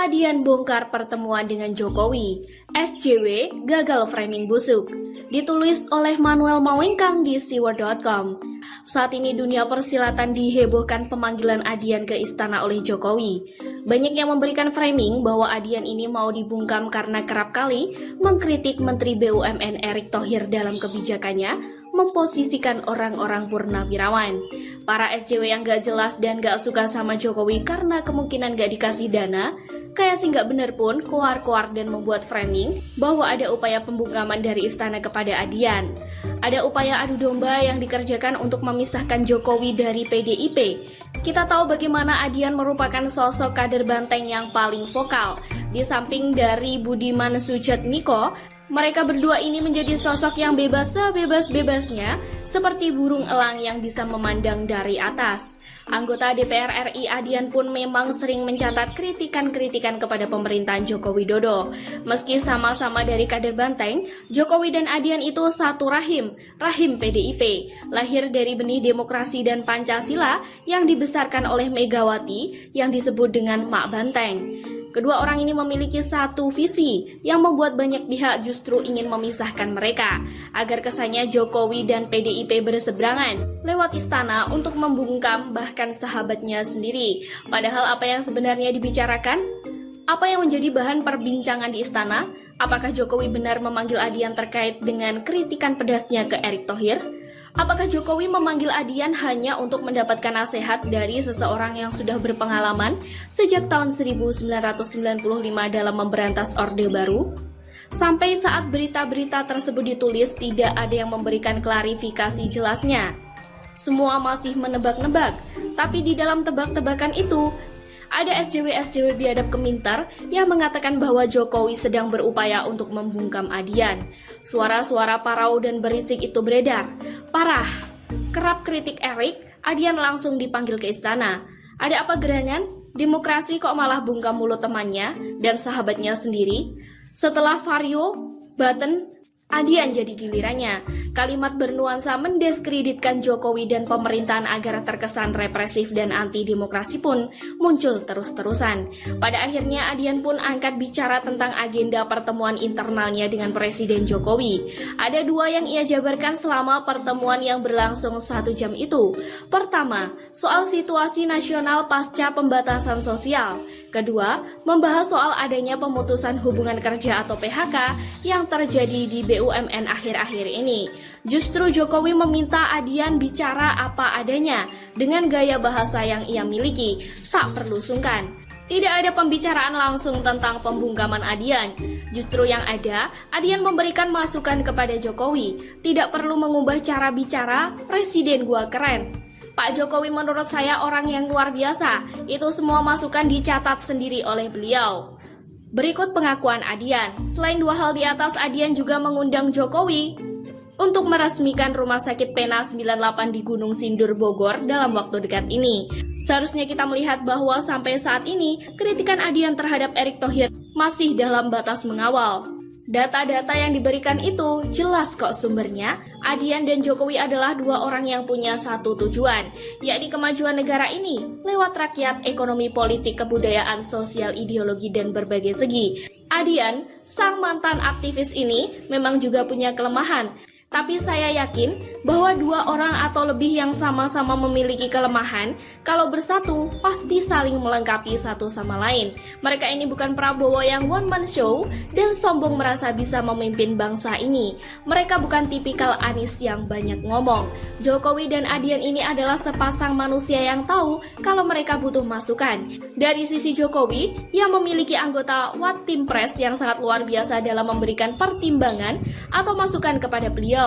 Adian bongkar pertemuan dengan Jokowi, SJW gagal framing busuk. Ditulis oleh Manuel Mawengkang di siwar.com. Saat ini dunia persilatan dihebohkan pemanggilan Adian ke istana oleh Jokowi. Banyak yang memberikan framing bahwa Adian ini mau dibungkam karena kerap kali mengkritik Menteri BUMN Erick Thohir dalam kebijakannya memposisikan orang-orang purnawirawan. Para SJW yang gak jelas dan gak suka sama Jokowi karena kemungkinan gak dikasih dana, kayak sih gak bener pun koar-koar dan membuat framing bahwa ada upaya pembungkaman dari istana kepada Adian. Ada upaya adu domba yang dikerjakan untuk memisahkan Jokowi dari PDIP. Kita tahu bagaimana Adian merupakan sosok kader banteng yang paling vokal. Di samping dari Budiman Sujatmiko, mereka berdua ini menjadi sosok yang bebas sebebas-bebasnya, seperti burung elang yang bisa memandang dari atas. Anggota DPR RI Adian pun memang sering mencatat kritikan-kritikan kepada pemerintahan Joko Widodo. Meski sama-sama dari kader banteng, Jokowi dan Adian itu satu rahim PDIP, lahir dari benih demokrasi dan Pancasila yang dibesarkan oleh Megawati yang disebut dengan Mak Banteng. Kedua orang ini memiliki satu visi yang membuat banyak pihak justru ingin memisahkan mereka, agar kesannya Jokowi dan PDIP berseberangan lewat istana untuk membungkam bahkan sahabatnya sendiri. Padahal apa yang sebenarnya dibicarakan? Apa yang menjadi bahan perbincangan di istana? Apakah Jokowi benar memanggil Adian terkait dengan kritikan pedasnya ke Erick Thohir? Apakah Jokowi memanggil Adian hanya untuk mendapatkan nasihat dari seseorang yang sudah berpengalaman sejak tahun 1995 dalam memberantas Orde Baru? Sampai saat berita-berita tersebut ditulis, tidak ada yang memberikan klarifikasi jelasnya. Semua masih menebak-nebak, tapi di dalam tebak-tebakan itu, ada SJW biadab kemintar yang mengatakan bahwa Jokowi sedang berupaya untuk membungkam Adian. Suara-suara parau dan berisik itu beredar. Parah, kerap kritik Erick, Adian langsung dipanggil ke istana. Ada apa gerangan? Demokrasi kok malah bungkam mulut temannya dan sahabatnya sendiri? Setelah Vario, Button, Adian jadi gilirannya. Kalimat bernuansa mendiskreditkan Jokowi dan pemerintahan agar terkesan represif dan anti-demokrasi pun muncul terus-terusan. Pada akhirnya Adian pun angkat bicara tentang agenda pertemuan internalnya dengan Presiden Jokowi. Ada dua yang ia jabarkan selama pertemuan yang berlangsung 1 jam itu. Pertama, soal situasi nasional pasca pembatasan sosial. Kedua, membahas soal adanya pemutusan hubungan kerja atau PHK yang terjadi di BUMN akhir-akhir ini. Justru Jokowi meminta Adian bicara apa adanya dengan gaya bahasa yang ia miliki, tak perlu sungkan. Tidak ada pembicaraan langsung tentang pembungkaman Adian. Justru yang ada, Adian memberikan masukan kepada Jokowi. Tidak perlu mengubah cara bicara, presiden gua keren. Pak Jokowi menurut saya orang yang luar biasa. Itu semua masukan dicatat sendiri oleh beliau. Berikut pengakuan Adian. Selain dua hal di atas, Adian juga mengundang Jokowi untuk meresmikan Rumah Sakit Pena 98 di Gunung Sindur, Bogor dalam waktu dekat ini. Seharusnya kita melihat bahwa sampai saat ini, kritikan Adian terhadap Erick Thohir masih dalam batas mengawal. Data-data yang diberikan itu jelas kok sumbernya. Adian dan Jokowi adalah dua orang yang punya satu tujuan, yakni kemajuan negara ini lewat rakyat, ekonomi, politik, kebudayaan, sosial, ideologi, dan berbagai segi. Adian, sang mantan aktivis ini memang juga punya kelemahan. Tapi saya yakin bahwa dua orang atau lebih yang sama-sama memiliki kelemahan, kalau bersatu pasti saling melengkapi satu sama lain. Mereka ini bukan Prabowo yang one man show dan sombong merasa bisa memimpin bangsa ini. Mereka bukan tipikal Anies yang banyak ngomong. Jokowi dan Adian ini adalah sepasang manusia yang tahu kalau mereka butuh masukan. Dari sisi Jokowi, yang memiliki anggota What Team Press yang sangat luar biasa dalam memberikan pertimbangan atau masukan kepada beliau.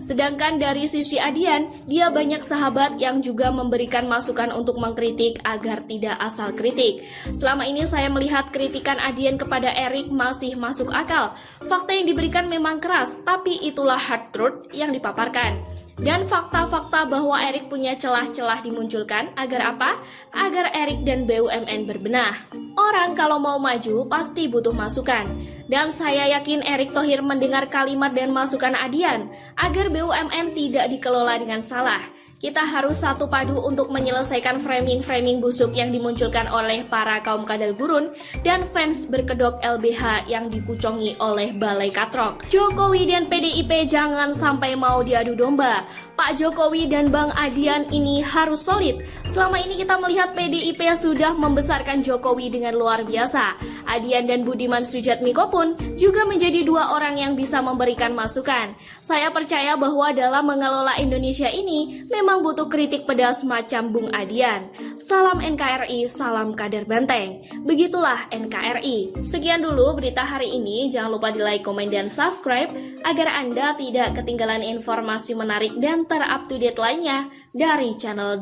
Sedangkan dari sisi Adian, dia banyak sahabat yang juga memberikan masukan untuk mengkritik agar tidak asal kritik. Selama ini saya melihat kritikan Adian kepada Erick masih masuk akal. Fakta yang diberikan memang keras, tapi itulah hard truth yang dipaparkan. Dan fakta-fakta bahwa Erick punya celah-celah dimunculkan agar apa? Agar Erick dan BUMN berbenah. Orang kalau mau maju pasti butuh masukan. Dan saya yakin Erick Thohir mendengar kalimat dan masukan Adian agar BUMN tidak dikelola dengan salah. Kita harus satu padu untuk menyelesaikan framing-framing busuk yang dimunculkan oleh para kaum kadal gurun dan fans berkedok LBH yang dikucongi oleh Balai Katrok. Jokowi dan PDIP jangan sampai mau diadu domba. Pak Jokowi dan Bang Adian ini harus solid. Selama ini kita melihat PDIP sudah membesarkan Jokowi dengan luar biasa. Adian dan Budiman Sujatmiko pun juga menjadi dua orang yang bisa memberikan masukan. Saya percaya bahwa dalam mengelola Indonesia ini memang butuh kritik pedas macam Bung Adian. Salam NKRI, salam kader Banteng. Begitulah NKRI. Sekian dulu berita hari ini. Jangan lupa di like, komen, dan subscribe agar Anda tidak ketinggalan informasi menarik dan terupdate lainnya dari channel